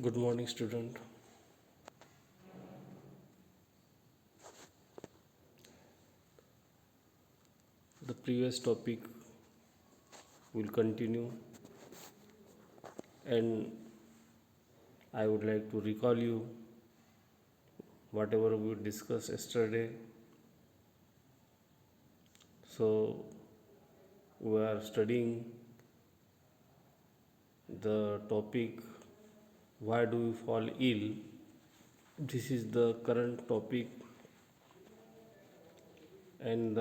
Good morning, student. The previous topic will continue, and I would like to recall you whatever we discussed yesterday. So, we are studying the topic why do we fall ill. This is the current topic, and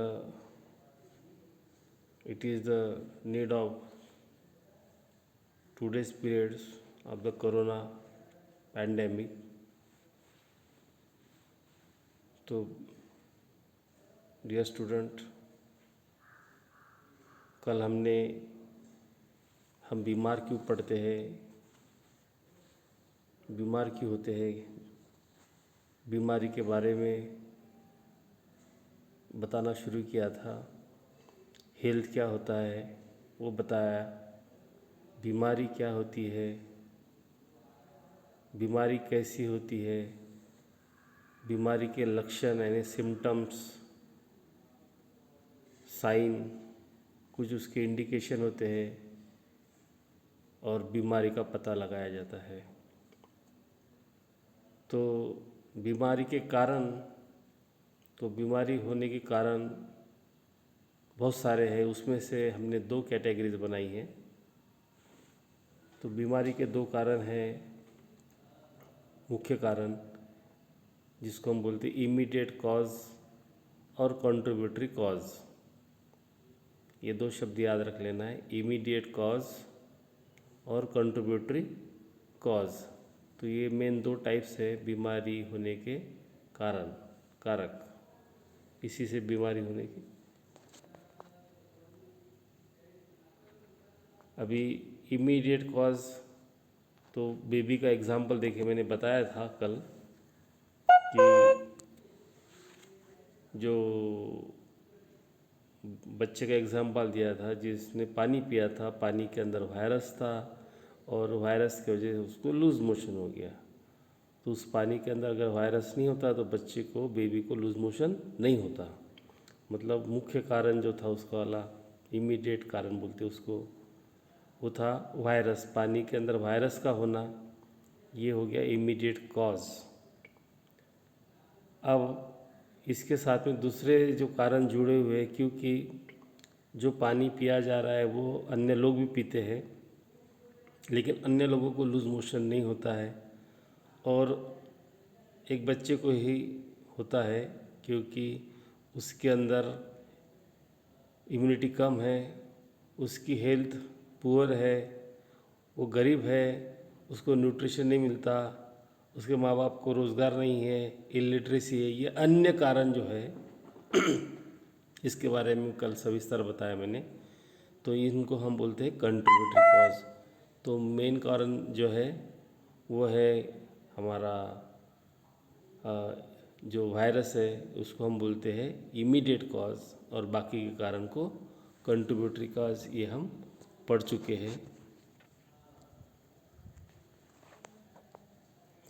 it is the need of today's periods of the corona pandemic. तो dear student, कल हम बीमार क्यों पड़ते हैं, बीमार क्यों होते हैं, बीमारी के बारे में बताना शुरू किया था। हेल्थ क्या होता है वो बताया, बीमारी क्या होती है, बीमारी कैसी होती है, बीमारी के लक्षण यानी सिम्टम्स, साइन, कुछ उसके इंडिकेशन होते हैं और बीमारी का पता लगाया जाता है। तो बीमारी के कारण, तो बीमारी होने के कारण बहुत सारे हैं, उसमें से हमने 2 कैटेगरीज बनाई हैं। तो बीमारी के 2 कारण हैं, मुख्य कारण, जिसको हम बोलते हैं इमीडिएट कॉज और कंट्रीब्यूटरी कॉज। ये 2 शब्द याद रख लेना है, इमीडिएट कॉज और कंट्रीब्यूटरी कॉज। तो ये मेन 2 टाइप्स है बीमारी होने के कारण, कारक, इसी से बीमारी होने की। अभी इमीडिएट कॉज, तो बेबी का एग्जाम्पल देखिए, मैंने बताया था कल कि जो बच्चे का एग्जाम्पल दिया था जिसने पानी पिया था, पानी के अंदर वायरस था और वायरस की वजह से उसको लूज़ मोशन हो गया। तो उस पानी के अंदर अगर वायरस नहीं होता तो बच्चे को, बेबी को लूज़ मोशन नहीं होता। मतलब मुख्य कारण जो था उसका वाला, इमीडिएट कारण बोलते उसको, वो था वायरस, पानी के अंदर वायरस का होना, ये हो गया इमीडिएट कॉज। अब इसके साथ में दूसरे जो कारण जुड़े हुए हैं, क्योंकि जो पानी पिया जा रहा है वो अन्य लोग भी पीते हैं, लेकिन अन्य लोगों को लूज़ मोशन नहीं होता है और एक बच्चे को ही होता है, क्योंकि उसके अंदर इम्यूनिटी कम है, उसकी हेल्थ पुअर है, वो गरीब है, उसको न्यूट्रिशन नहीं मिलता, उसके माँ बाप को रोज़गार नहीं है, इलिटरेसी है, ये अन्य कारण जो है इसके बारे में कल सविस्तर बताया मैंने। तो इनको हम बोलते हैं कंट्रीब्यूटरी कॉज। तो मेन कारण जो है वो है हमारा जो वायरस है उसको हम बोलते हैं इमीडिएट कॉज, और बाकी के कारण को कंट्रीब्यूटरी कॉज, ये हम पढ़ चुके हैं।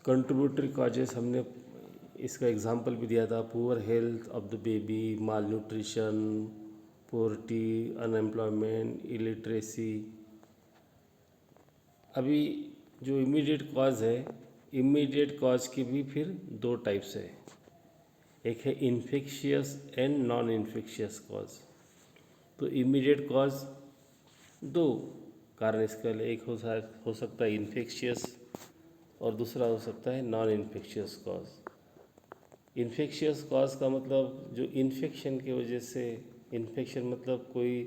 कंट्रीब्यूटरी कॉजेस हमने इसका एग्जांपल भी दिया था, poor health of the baby, mall nutrition, poverty, unemployment, illiteracy. अभी जो इमीडिएट कॉज है, इमीडिएट कॉज की भी फिर 2 टाइप्स है, एक है infectious and non infectious cause. तो इमीडिएट कॉज 2 कारण इसके लिए, एक हो सकता है इन्फेक्शियस और दूसरा हो सकता है non infectious cause. Infectious cause का मतलब जो इन्फेक्शन की वजह से, इन्फेक्शन मतलब कोई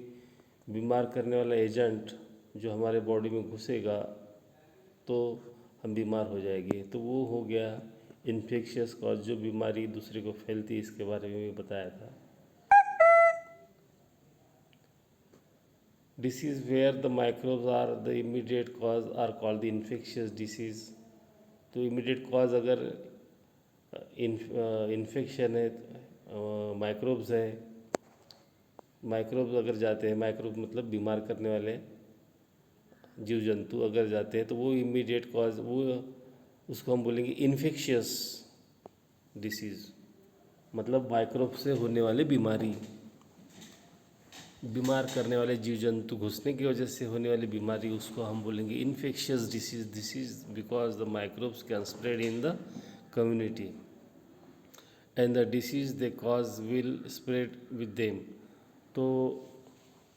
बीमार करने वाला एजेंट जो हमारे बॉडी में घुसेगा तो हम बीमार हो जाएंगे, तो वो हो गया इन्फेक्शियस कॉज। जो बीमारी दूसरे को फैलती है इसके बारे में भी बताया था। Disease where the microbes are the immediate cause are called the infectious disease. तो इमीडिएट कॉज अगर इन्फेक्शन है, माइक्रोब्स है, माइक्रोब्स अगर जाते हैं, माइक्रोब मतलब बीमार करने वाले जीव जंतु अगर जाते हैं तो वो इमीडिएट कॉज, वो उसको हम बोलेंगे इन्फेक्शियस डिसीज़, मतलब माइक्रोब से होने वाली बीमारी, बीमार करने वाले जीव जंतु घुसने की वजह से होने वाली बीमारी, उसको हम बोलेंगे infectious disease. This is because the microbes can spread in the community and the disease they cause will spread with them. तो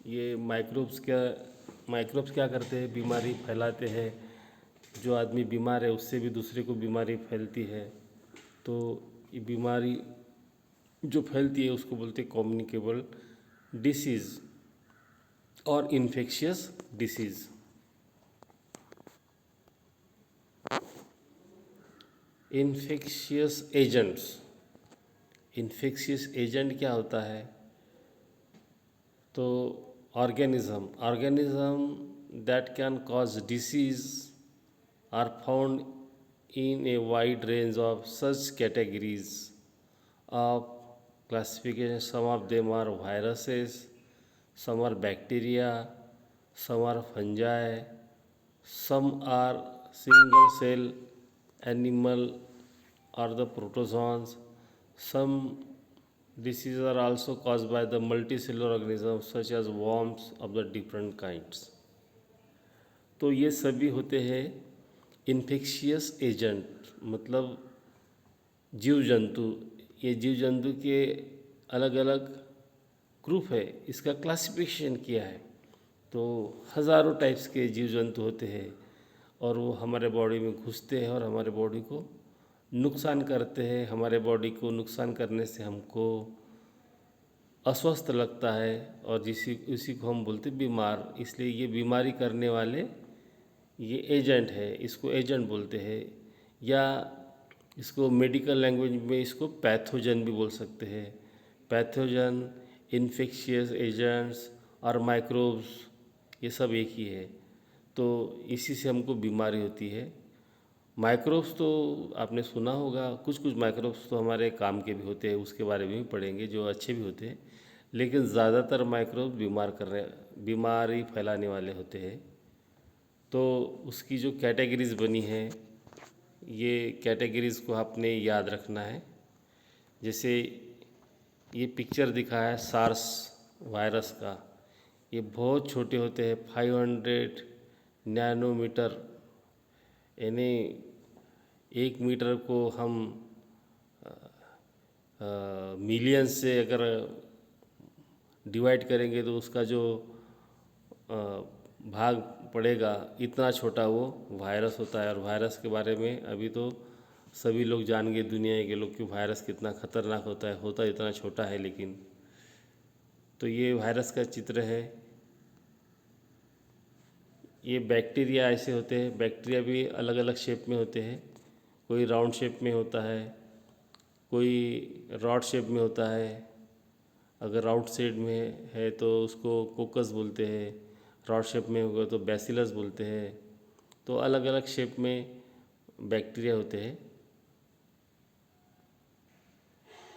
ये माइक्रोब्स क्या करते हैं, बीमारी फैलाते हैं। जो आदमी बीमार है उससे भी दूसरे को बीमारी फैलती है। तो ये बीमारी जो फैलती है उसको बोलते हैं कम्युनिकेबल डिसीज़ और infectious disease. Infectious agents, infectious agent क्या होता है? तो organism that can cause disease are found in a wide range of such categories of classification. Some of them are viruses, some are bacteria, some are fungi, some are single cell animal or the protozoans. Some diseases are also caused by the multicellular organisms such as worms of the different kinds. तो ये सभी होते हैं infectious agent, मतलब जीव जंतु। ये जीव जंतु के अलग अलग ग्रुप है, इसका क्लासिफिकेशन किया है। तो हज़ारों टाइप्स के जीव जंतु होते हैं और वो हमारे बॉडी में घुसते हैं और हमारे बॉडी को नुकसान करते हैं। हमारे बॉडी को नुकसान करने से हमको अस्वस्थ लगता है और इसी को हम बोलते बीमार। इसलिए ये बीमारी करने वाले ये एजेंट है, इसको एजेंट बोलते हैं, या इसको मेडिकल लैंग्वेज में इसको पैथोजन भी बोल सकते हैं। पैथोजन, इन्फेक्शियस एजेंट्स और माइक्रोब्स, ये सब एक ही है। तो इसी से हमको बीमारी होती है। माइक्रोब्स तो आपने सुना होगा, कुछ कुछ माइक्रोब्स तो हमारे काम के भी होते हैं, उसके बारे में भी पढ़ेंगे, जो अच्छे भी होते हैं। लेकिन ज़्यादातर माइक्रोब बीमारी फैलाने वाले होते हैं। तो उसकी जो कैटेगरीज बनी है, ये कैटेगरीज को आपने याद रखना है। जैसे ये पिक्चर दिखा है सार्स वायरस का, ये बहुत छोटे होते हैं, 500 नैनोमीटर, यानी 1 मीटर को हम मिलियन से अगर डिवाइड करेंगे तो उसका जो भाग पड़ेगा, इतना छोटा वो वायरस होता है। और वायरस के बारे में अभी तो सभी लोग जान गए, दुनिया के लोग, कि वायरस कितना खतरनाक होता है इतना छोटा है लेकिन। तो ये वायरस का चित्र है। ये बैक्टीरिया ऐसे होते हैं, बैक्टीरिया भी अलग अलग शेप में होते हैं। कोई राउंड शेप में होता है, कोई रॉड शेप में होता है। अगर राउंड शेप में है तो उसको कोकस बोलते हैं, रॉड शेप में होगा तो बैसिलस बोलते हैं। तो अलग अलग शेप में बैक्टीरिया होते हैं।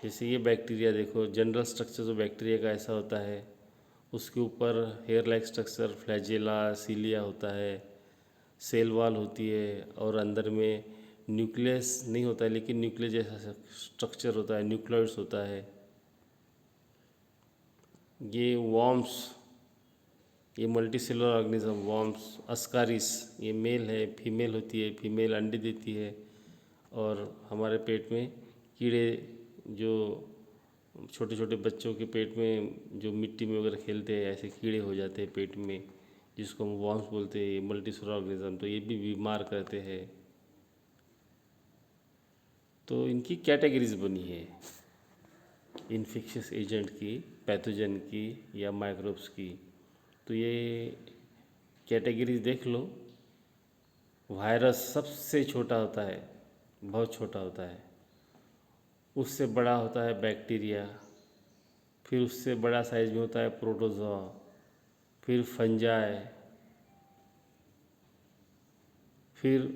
जैसे ये बैक्टीरिया देखो, जनरल स्ट्रक्चर जो बैक्टीरिया का ऐसा होता है, उसके ऊपर हेयर लाइक स्ट्रक्चर, फ्लैजेला, सीलिया होता है, सेल वॉल होती है, और अंदर में न्यूक्लियस नहीं होता है लेकिन न्यूक्लियस जैसा स्ट्रक्चर होता है, न्यूक्लियस होता है। ये वॉर्म्स, ये मल्टीसेलुलर ऑर्गेनिज्म वॉर्म्स, अस्कारिस, ये मेल है, फीमेल होती है, फीमेल अंडे देती है। और हमारे पेट में कीड़े, जो छोटे छोटे बच्चों के पेट में जो मिट्टी में वगैरह खेलते हैं, ऐसे कीड़े हो जाते हैं पेट में, जिसको हम वॉर्म्स बोलते हैं, मल्टीसेलुलर ऑर्गेनिज्म। तो ये भी बीमार करते हैं। तो इनकी कैटेगरीज बनी है, इन्फेक्शियस एजेंट की, पैथोजन की या माइक्रोब्स की। तो ये कैटेगरीज देख लो। वायरस सबसे छोटा होता है, बहुत छोटा होता है। उससे बड़ा होता है बैक्टीरिया, फिर उससे बड़ा साइज में होता है प्रोटोजोआ, फिर फंजाई, फिर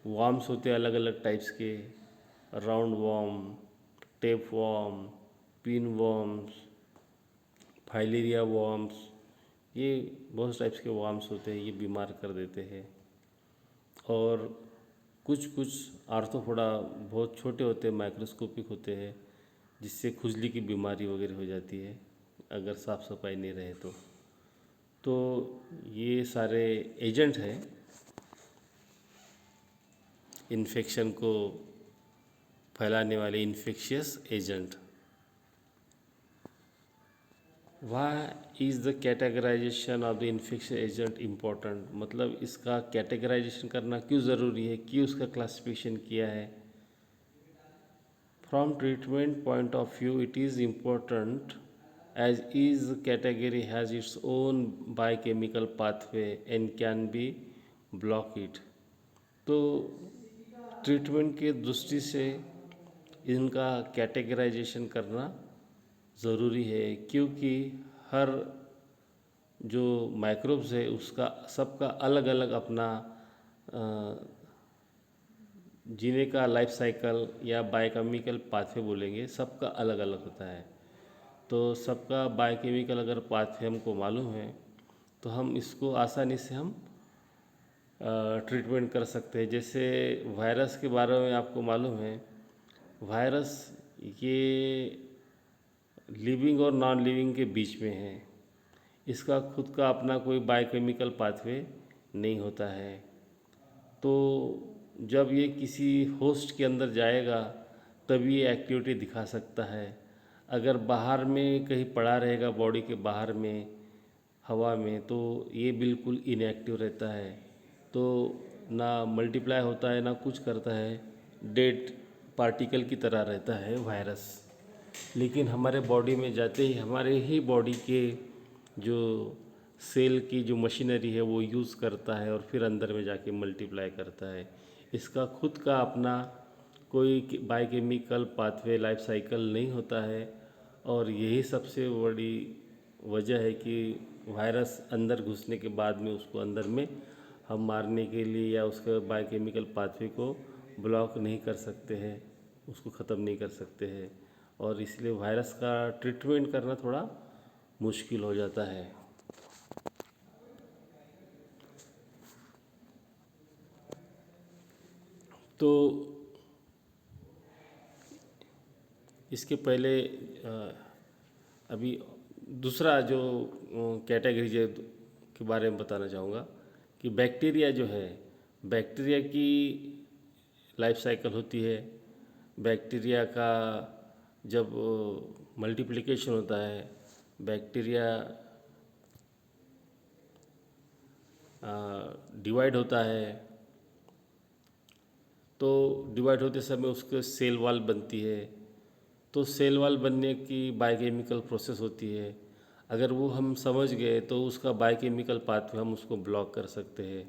वॉर्म्स होते हैं अलग अलग टाइप्स के, round warm, tape warm, pin worms, filaria worms. ये बहुत टाइप्स के वॉर्म्स होते हैं, ये बीमार कर देते हैं। और कुछ कुछ आर्थ्रोपोडा बहुत छोटे होते हैं, माइक्रोस्कोपिक होते हैं, जिससे खुजली की बीमारी वगैरह हो जाती है अगर साफ़ सफाई नहीं रहे तो ये सारे एजेंट हैं इन्फेक्शन को फैलाने वाले infectious agent. Why is the categorization of the infection agent important, मतलब इसका कैटेगराइजेशन करना क्यों ज़रूरी है, क्यों उसका क्लासिफिकेशन किया है। From treatment point of view it is important as each category has its own biochemical pathway and can be block it। तो ट्रीटमेंट के दृष्टि से इनका कैटेगराइजेशन करना ज़रूरी है, क्योंकि हर जो माइक्रोब्स है उसका सबका अलग अलग अपना जीने का लाइफ साइकिल या बायोकेमिकल पाथवे बोलेंगे, सबका अलग अलग होता है। तो सबका बायोकेमिकल अगर पाथवे हमको मालूम है तो हम इसको आसानी से हम ट्रीटमेंट कर सकते हैं। जैसे वायरस के बारे में आपको मालूम है, वायरस ये लिविंग और नॉन लिविंग के बीच में है, इसका खुद का अपना कोई बायोकेमिकल पाथवे नहीं होता है। तो जब ये किसी होस्ट के अंदर जाएगा तभी ये एक्टिविटी दिखा सकता है। अगर बाहर में कहीं पड़ा रहेगा बॉडी के बाहर में हवा में तो ये बिल्कुल इनएक्टिव रहता है, तो ना मल्टीप्लाई होता है ना कुछ करता है, डेड पार्टिकल की तरह रहता है वायरस। लेकिन हमारे बॉडी में जाते ही हमारे ही बॉडी के जो सेल की जो मशीनरी है वो यूज़ करता है और फिर अंदर में जाके मल्टीप्लाई करता है। इसका खुद का अपना कोई बायोकेमिकल पाथवे लाइफ साइकिल नहीं होता है, और यही सबसे बड़ी वजह है कि वायरस अंदर घुसने के बाद में उसको अंदर में हम मारने के लिए या उसके बायोकेमिकल पाथवे को ब्लॉक नहीं कर सकते हैं, उसको ख़त्म नहीं कर सकते हैं, और इसलिए वायरस का ट्रीटमेंट करना थोड़ा मुश्किल हो जाता है। तो इसके पहले अभी दूसरा जो कैटेगरी के बारे में बताना चाहूँगा कि बैक्टीरिया जो है, बैक्टीरिया की लाइफ साइकिल होती है। बैक्टीरिया का जब मल्टीप्लिकेशन होता है, बैक्टीरिया डिवाइड होता है, तो डिवाइड होते समय उसके सेल वॉल बनती है। तो सेल वॉल बनने की बायोकेमिकल प्रोसेस होती है। अगर वो हम समझ गए तो उसका बायोकेमिकल पाथवे हम उसको ब्लॉक कर सकते हैं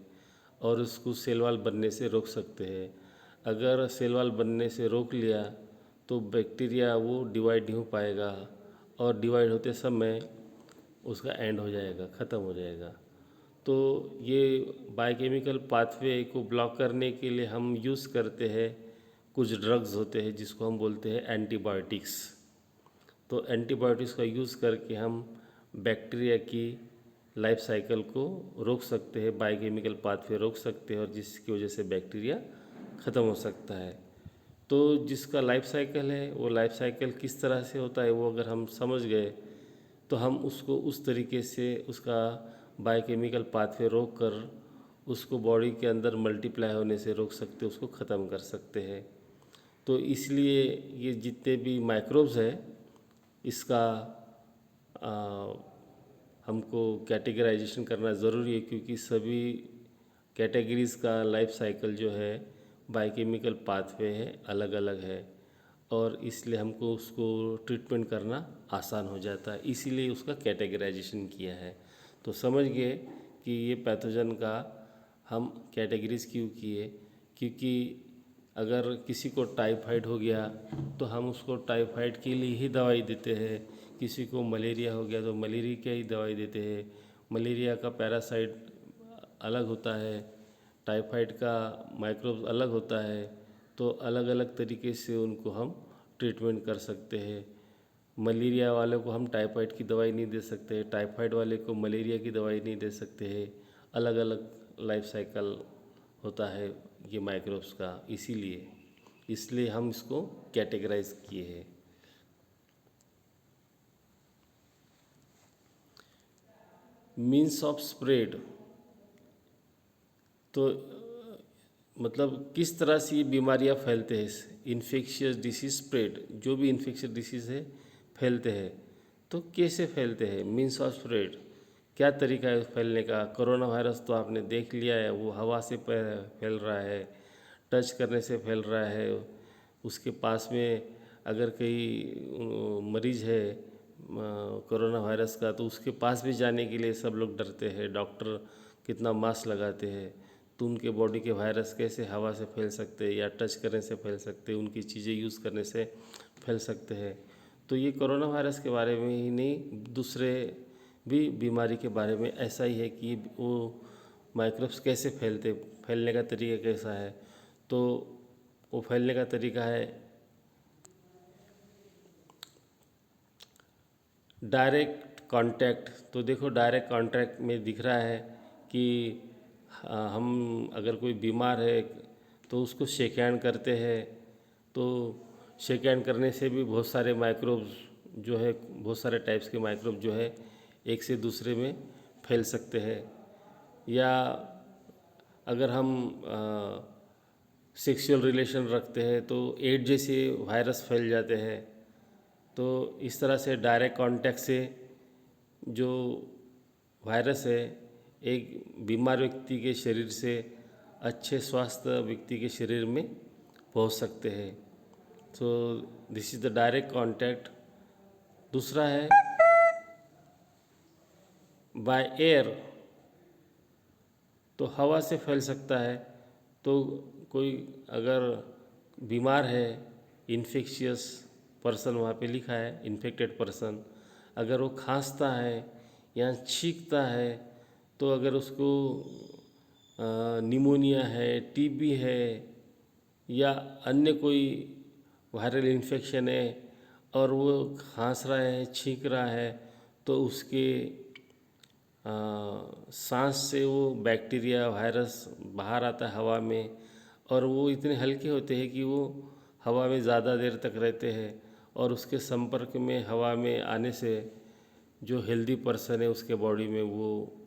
और उसको सेल वॉल बनने से रोक सकते हैं। अगर सेल वॉल बनने से रोक लिया तो बैक्टीरिया वो डिवाइड नहीं हो पाएगा और डिवाइड होते समय उसका एंड हो जाएगा, ख़त्म हो जाएगा। तो ये बायोकेमिकल पाथवे को ब्लॉक करने के लिए हम यूज़ करते हैं कुछ ड्रग्स होते हैं जिसको हम बोलते हैं एंटीबायोटिक्स। तो एंटीबायोटिक्स का यूज़ करके हम बैक्टीरिया की लाइफ साइकिल को रोक सकते हैं, बायोकेमिकल पाथवे रोक सकते हैं, और जिसकी वजह से बैक्टीरिया ख़त्म हो सकता है। तो जिसका लाइफ साइकिल है वो लाइफ साइकिल किस तरह से होता है वो अगर हम समझ गए तो हम उसको उस तरीके से उसका बायोकेमिकल पाथवे रोक कर उसको बॉडी के अंदर मल्टीप्लाई होने से रोक सकते, उसको ख़त्म कर सकते हैं। तो इसलिए ये जितने भी माइक्रोब्स है इसका हमको कैटेगराइजेशन करना ज़रूरी है, क्योंकि सभी कैटेगरीज़ का लाइफ साइकिल जो है बायोकेमिकल पाथवे है अलग अलग है, और इसलिए हमको उसको ट्रीटमेंट करना आसान हो जाता है, इसीलिए उसका कैटेगराइजेशन किया है। तो समझ गए कि ये पैथोजन का हम कैटेगरीज क्यों किए, क्योंकि अगर किसी को टाइफाइड हो गया तो हम उसको टाइफाइड के लिए ही दवाई देते हैं, किसी को मलेरिया हो गया तो मलेरिया की ही दवाई देते हैं। मलेरिया का पैरासाइट अलग होता है, टाइफाइड का माइक्रोब अलग होता है, तो अलग अलग तरीके से उनको हम ट्रीटमेंट कर सकते हैं। मलेरिया वाले को हम टाइफाइड की दवाई नहीं दे सकते, टाइफाइड वाले को मलेरिया की दवाई नहीं दे सकते हैं, अलग अलग लाइफ साइकिल होता है, ये माइक्रोब्स का, इसलिए हम इसको कैटेगराइज किए हैं। मीन्स ऑफ स्प्रेड, तो मतलब किस तरह से ये बीमारियां फैलते हैं। इन्फेक्शियस डिसीज स्प्रेड, जो भी इन्फेक्शियस डिसीज है फैलते हैं, तो कैसे फैलते हैं, मीन्स ऑफ स्प्रेड, क्या तरीका है फैलने का। कोरोना वायरस तो आपने देख लिया है, वो हवा से फैल रहा है, टच करने से फैल रहा है। उसके पास में अगर कोई मरीज है कोरोना वायरस का, तो उसके पास भी जाने के लिए सब लोग डरते हैं। डॉक्टर कितना मास्क लगाते हैं, तो उनके बॉडी के वायरस कैसे हवा से फैल सकते हैं या टच करने से फैल सकते हैं, उनकी चीज़ें यूज़ करने से फैल सकते हैं। तो ये कोरोना वायरस के बारे में ही नहीं, दूसरे भी बीमारी के बारे में ऐसा ही है कि वो माइक्रोब्स कैसे फैलने का तरीका कैसा है। तो वो फैलने का तरीका है डायरेक्ट कांटेक्ट। तो देखो डायरेक्ट कांटेक्ट में दिख रहा है कि हम अगर कोई बीमार है तो उसको शेक हैंड करते हैं, तो शेक हैंड करने से भी बहुत सारे माइक्रोब्स जो है, बहुत सारे टाइप्स के माइक्रोब जो है एक से दूसरे में फैल सकते हैं। या अगर हम सेक्सुअल रिलेशन रखते हैं तो एड्स जैसे वायरस फैल जाते हैं। तो इस तरह से डायरेक्ट कांटेक्ट से जो वायरस है एक बीमार व्यक्ति के शरीर से अच्छे स्वास्थ्य व्यक्ति के शरीर में पहुंच सकते हैं। So this is the direct contact. दूसरा है बाय एयर, तो हवा से फैल सकता है। तो कोई अगर बीमार है, इन्फेक्शियस पर्सन वहाँ पे लिखा है, इन्फेक्टेड पर्सन, अगर वो खांसता है या छींकता है, तो अगर उसको निमोनिया है, टीबी है या अन्य कोई वायरल इन्फेक्शन है और वो खांस रहा है, छींक रहा है, तो उसके सांस से वो बैक्टीरिया वायरस बाहर आता है हवा में, और वो इतने हल्के होते हैं कि वो हवा में ज़्यादा देर तक रहते हैं, और उसके संपर्क में हवा में आने से जो हेल्दी पर्सन है उसके बॉडी में वो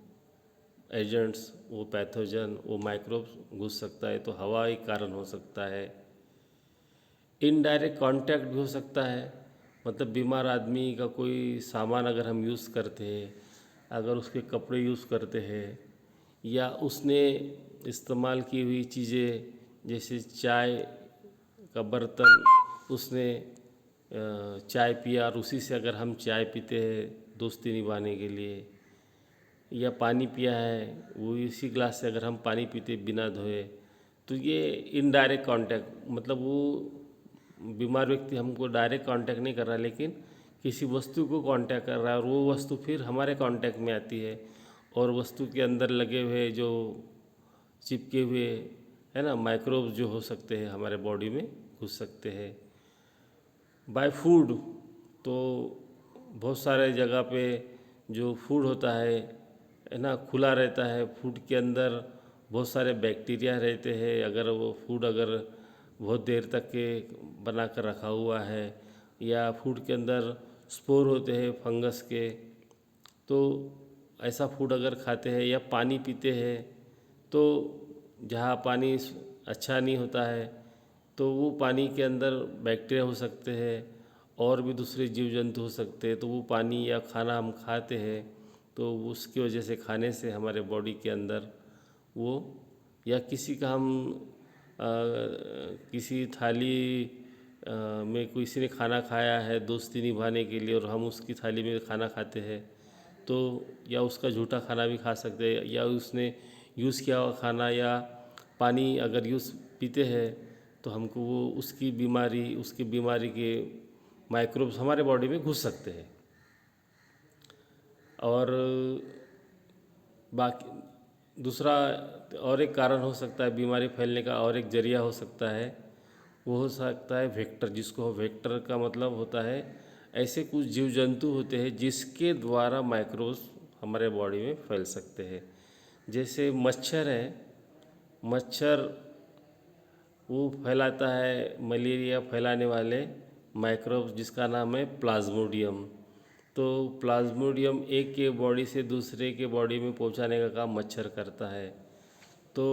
एजेंट्स, वो पैथोजन, वो माइक्रोब्स घुस सकता है। तो हवा एक कारण हो सकता है। इनडायरेक्ट कांटेक्ट भी हो सकता है, मतलब बीमार आदमी का कोई सामान अगर हम यूज़ करते हैं, अगर उसके कपड़े यूज़ करते हैं या उसने इस्तेमाल की हुई चीज़ें जैसे चाय का बर्तन, उसने चाय पिया और उसी से अगर हम चाय पीते हैं दोस्ती निभाने के लिए, या पानी पिया है वो इसी ग्लास से अगर हम पानी पीते बिना धोए, तो ये इनडायरेक्ट कांटेक्ट, मतलब वो बीमार व्यक्ति हमको डायरेक्ट कांटेक्ट नहीं कर रहा, लेकिन किसी वस्तु को कांटेक्ट कर रहा है और वो वस्तु फिर हमारे कांटेक्ट में आती है, और वस्तु के अंदर लगे हुए जो चिपके हुए है ना माइक्रोब्स जो हो सकते हैं हमारे बॉडी में घुस सकते हैं। बाय फूड, तो बहुत सारे जगह पे जो फूड होता है ना, खुला रहता है, फूड के अंदर बहुत सारे बैक्टीरिया रहते हैं। अगर वो फूड अगर बहुत देर तक के बना कर रखा हुआ है, या फूड के अंदर स्पोर होते हैं फंगस के, तो ऐसा फूड अगर खाते हैं या पानी पीते हैं, तो जहाँ पानी अच्छा नहीं होता है तो वो पानी के अंदर बैक्टीरिया हो सकते हैं और भी दूसरे जीव जंतु हो सकते हैं। तो वो पानी या खाना हम खाते हैं तो उसकी वजह से, खाने से हमारे बॉडी के अंदर वो, या किसी का हम किसी थाली में किसी ने खाना खाया है दोस्ती निभाने के लिए और हम उसकी थाली में खाना खाते हैं, तो या उसका झूठा खाना भी खा सकते हैं, या उसने यूज़ किया हुआ खाना या पानी अगर यूज़ पीते हैं तो हमको वो उसकी बीमारी के माइक्रोब्स हमारे बॉडी में घुस सकते हैं। और बाकी दूसरा और एक कारण हो सकता है बीमारी फैलने का, और एक जरिया हो सकता है, वो हो सकता है वेक्टर, जिसको वेक्टर का मतलब होता है ऐसे कुछ जीव जंतु होते हैं जिसके द्वारा माइक्रोब्स हमारे बॉडी में फैल सकते हैं। जैसे मच्छर है, मच्छर वो फैलाता है मलेरिया फैलाने वाले माइक्रोब्स जिसका नाम है प्लाज्मोडियम। तो प्लाज्मोडियम एक के बॉडी से दूसरे के बॉडी में पहुंचाने का काम मच्छर करता है। तो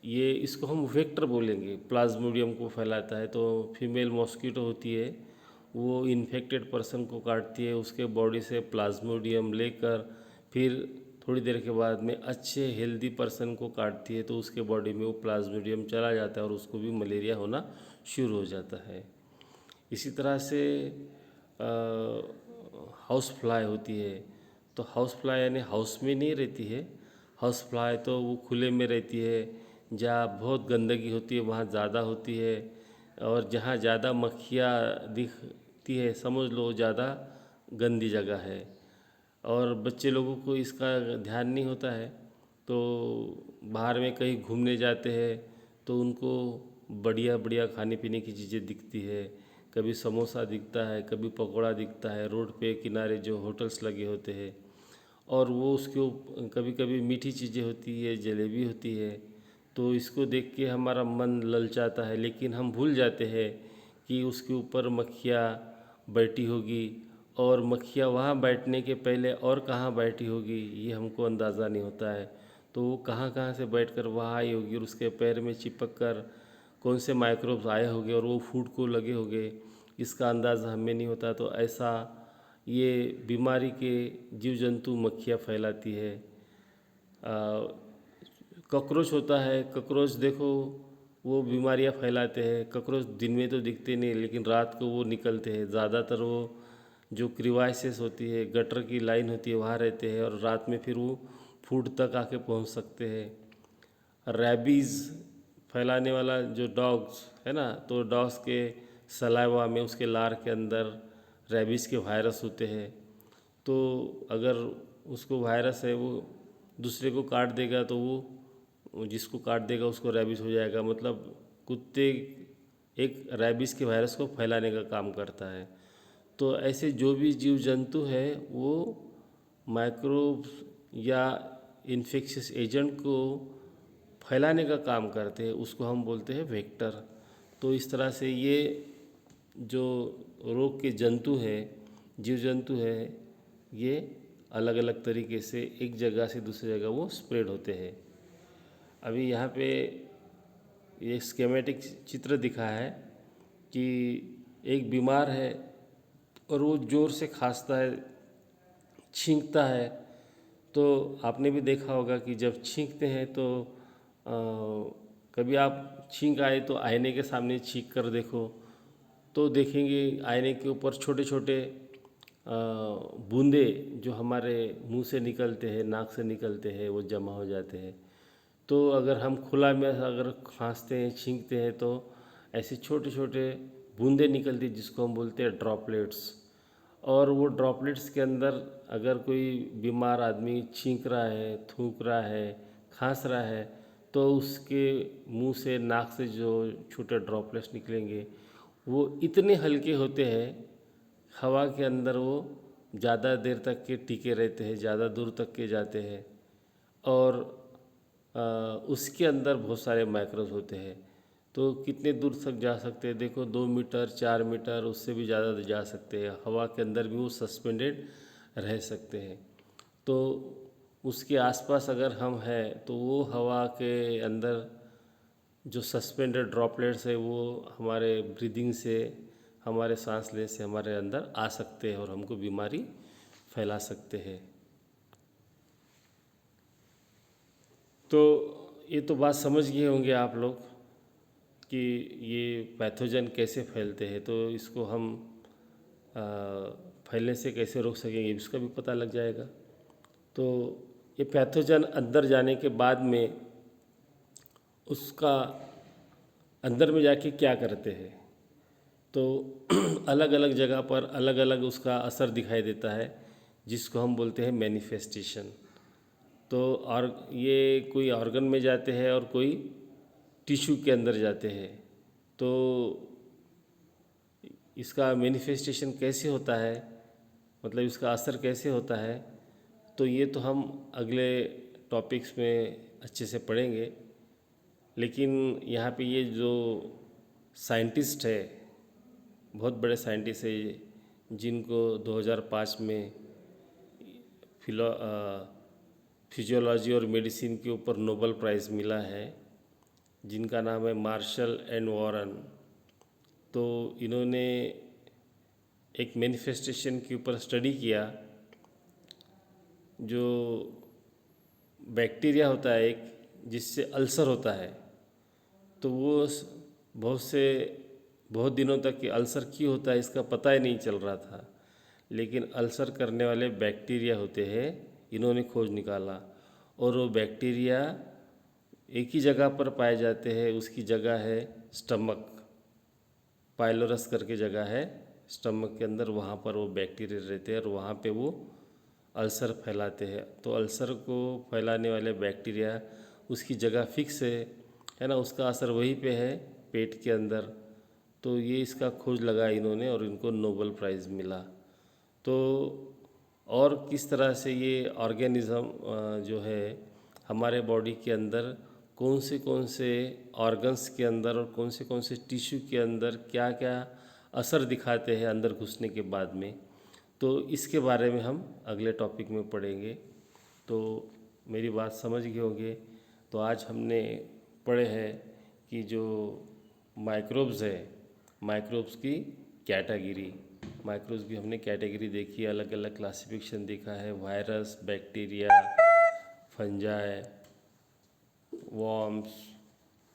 ये इसको हम वेक्टर बोलेंगे, प्लाज्मोडियम को फैलाता है। तो फीमेल मॉस्किटो होती है, वो इन्फेक्टेड पर्सन को काटती है, उसके बॉडी से प्लाज्मोडियम लेकर फिर थोड़ी देर के बाद में अच्छे हेल्दी पर्सन को काटती है, तो उसके बॉडी में वो प्लाज्मोडियम चला जाता है और उसको भी मलेरिया होना शुरू हो जाता है। इसी तरह से हाउस फ्लाई होती है। तो हाउस फ्लाई यानी हाउस में नहीं रहती है, हाउस फ्लाई तो वो खुले में रहती है, जहाँ बहुत गंदगी होती है वहाँ ज़्यादा होती है, और जहाँ ज़्यादा मक्खियाँ दिखती है समझ लो ज़्यादा गंदी जगह है। और बच्चे लोगों को इसका ध्यान नहीं होता है, तो बाहर में कहीं घूमने जाते हैं तो उनको बढ़िया बढ़िया खाने पीने की चीज़ें दिखती है, कभी समोसा दिखता है, कभी पकौड़ा दिखता है, रोड पे किनारे जो होटल्स लगे होते हैं, और वो उसके कभी कभी मीठी चीज़ें होती है, जलेबी होती है। तो इसको देख के हमारा मन ललचाता है, लेकिन हम भूल जाते हैं कि उसके ऊपर मक्खियाँ बैठी होगी, और मक्खियाँ वहाँ बैठने के पहले और कहाँ बैठी होगी ये हमको अंदाज़ा नहीं होता है। तो वो कहाँ कहाँ से बैठकर वहाँ आई होगी और उसके पैर में चिपक कर कौन से माइक्रोब्स आए होंगे और वो फूड को लगे होंगे, इसका अंदाज़ा हमें नहीं होता। तो ऐसा ये बीमारी के जीव जंतु मक्खियाँ फैलाती है। कॉकरोच होता है, कॉकरोच देखो वो बीमारियाँ फैलाते हैं। कॉकरोच दिन में तो दिखते नहीं, लेकिन रात को वो निकलते हैं। ज़्यादातर वो जो क्रिवाइसिस होती है, गटर की लाइन होती है, वहाँ रहते हैं, और रात में फिर वो फूड तक आके पहुँच सकते हैं। रैबीज़ फैलाने वाला जो डॉग्स है ना, तो डॉग्स के सलाइवा में, उसके लार के अंदर रैबीज़ के वायरस होते हैं। तो अगर उसको वायरस है, वो दूसरे को काट देगा, तो वो जिसको काट देगा उसको रैबीज़ हो जाएगा। मतलब कुत्ते एक रैबीज़ के वायरस को फैलाने का काम करता है। तो ऐसे जो भी जीव जंतु है वो माइक्रोब्स या इन्फेक्शियस एजेंट को फैलाने का काम करते हैं, उसको हम बोलते हैं वेक्टर। तो इस तरह से ये जो रोग के जंतु हैं, जीव जंतु है, ये अलग अलग तरीके से एक जगह से दूसरी जगह वो स्प्रेड होते हैं। अभी यहाँ पे ये स्केमेटिक चित्र दिखा है कि एक बीमार है और वो ज़ोर से खांसता है, छींकता है। तो आपने भी देखा होगा कि जब छींकते हैं तो कभी आप छींक आए तो आईने के सामने छींक कर देखो, तो देखेंगे आईने के ऊपर छोटे छोटे बूंदे जो हमारे मुंह से निकलते हैं, नाक से निकलते हैं, वो जमा हो जाते हैं। तो अगर हम खुला में अगर खांसते हैं, छींकते हैं, तो ऐसे छोटे छोटे बूंदे निकलती हैं जिसको हम बोलते हैं ड्रॉपलेट्स। और वो ड्रॉपलेट्स के अंदर अगर कोई बीमार आदमी छींक रहा है, थूक रहा है, खांस रहा है, तो उसके मुंह से, नाक से जो छोटे ड्रॉपलेट्स निकलेंगे वो इतने हल्के होते हैं, हवा के अंदर वो ज़्यादा देर तक के टिके रहते हैं, ज़्यादा दूर तक के जाते हैं, और उसके अंदर बहुत सारे माइक्रोब्स होते हैं। तो कितने दूर तक जा सकते हैं, देखो 2 मीटर, 4 मीटर, उससे भी ज़्यादा जा सकते हैं। हवा के अंदर भी वो सस्पेंडेड रह सकते हैं। तो उसके आसपास अगर हम हैं तो वो हवा के अंदर जो सस्पेंडेड ड्रॉपलेट्स है वो हमारे ब्रीदिंग से, हमारे सांस लेने से हमारे अंदर आ सकते हैं और हमको बीमारी फैला सकते हैं। तो ये तो बात समझ गए होंगे आप लोग कि ये पैथोजन कैसे फैलते हैं। तो इसको हम फैलने से कैसे रोक सकेंगे इसका भी पता लग जाएगा। तो ये पैथोजन अंदर जाने के बाद में उसका अंदर में जाके क्या करते हैं, तो अलग अलग जगह पर अलग अलग उसका असर दिखाई देता है, जिसको हम बोलते हैं मैनिफेस्टेशन। तो और ये कोई ऑर्गन में जाते हैं और कोई टिश्यू के अंदर जाते हैं। तो इसका मैनिफेस्टेशन कैसे होता है, मतलब इसका असर कैसे होता है, तो ये तो हम अगले टॉपिक्स में अच्छे से पढ़ेंगे। लेकिन यहाँ पे ये जो साइंटिस्ट है, बहुत बड़े साइंटिस्ट है, जिनको 2005 में फिजियोलॉजी और मेडिसिन के ऊपर नोबेल प्राइज़ मिला है, जिनका नाम है मार्शल एंड वॉरन। तो इन्होंने एक मैनिफेस्टेशन के ऊपर स्टडी किया। जो बैक्टीरिया होता है एक, जिससे अल्सर होता है, तो वो बहुत दिनों तक कि अल्सर क्यों होता है इसका पता ही नहीं चल रहा था। लेकिन अल्सर करने वाले बैक्टीरिया होते हैं, इन्होंने खोज निकाला। और वो बैक्टीरिया एक ही जगह पर पाए जाते हैं, उसकी जगह है स्टमक। पाइलोरस करके जगह है स्टमक के अंदर, वहाँ पर वो बैक्टीरिया रहते हैं और वहाँ पे वो अल्सर फैलाते हैं। तो अल्सर को फैलाने वाले बैक्टीरिया, उसकी जगह फिक्स है ना, उसका असर वहीं पे है पेट के अंदर। तो ये इसका खोज लगा इन्होंने और इनको नोबेल प्राइज़ मिला। तो और किस तरह से ये ऑर्गेनिज़म जो है हमारे बॉडी के अंदर कौन से ऑर्गन्स के अंदर और कौन से टिश्यू के अंदर क्या क्या असर दिखाते हैं अंदर घुसने के बाद में, तो इसके बारे में हम अगले टॉपिक में पढ़ेंगे। तो मेरी बात समझ गए होंगे। तो आज हमने पढ़े हैं कि जो माइक्रोब्स है, माइक्रोब्स की कैटेगरी, माइक्रोब्स की हमने कैटेगरी देखी, अलग अलग क्लासिफिकेशन देखा है, वायरस, बैक्टीरिया, फंजाई, वॉर्म्स,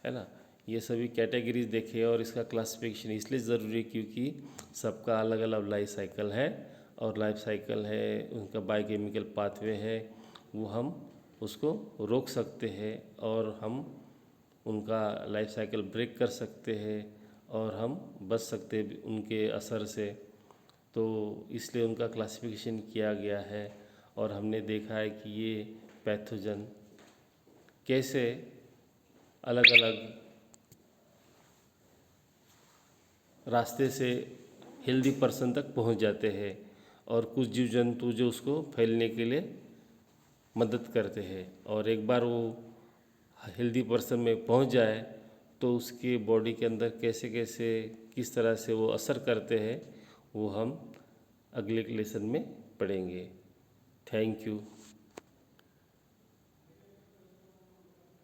है ना, ये सभी कैटेगरीज देखे। और इसका क्लासिफिकेशन इसलिए ज़रूरी है क्योंकि सबका अलग अलग लाइफ साइकिल है, और लाइफ साइकिल है, उनका बायोकेमिकल पाथवे है, वो हम उसको रोक सकते हैं और हम उनका लाइफ साइकिल ब्रेक कर सकते हैं और हम बच सकते हैं उनके असर से। तो इसलिए उनका क्लासिफिकेशन किया गया है। और हमने देखा है कि ये पैथोजन कैसे अलग अलग रास्ते से हेल्दी पर्सन तक पहुंच जाते हैं, और कुछ जीव जंतु जो उसको फैलने के लिए मदद करते हैं। और एक बार वो हेल्दी पर्सन में पहुंच जाए तो उसके बॉडी के अंदर कैसे कैसे किस तरह से वो असर करते हैं, वो हम अगले लेसन में पढ़ेंगे। Thank you.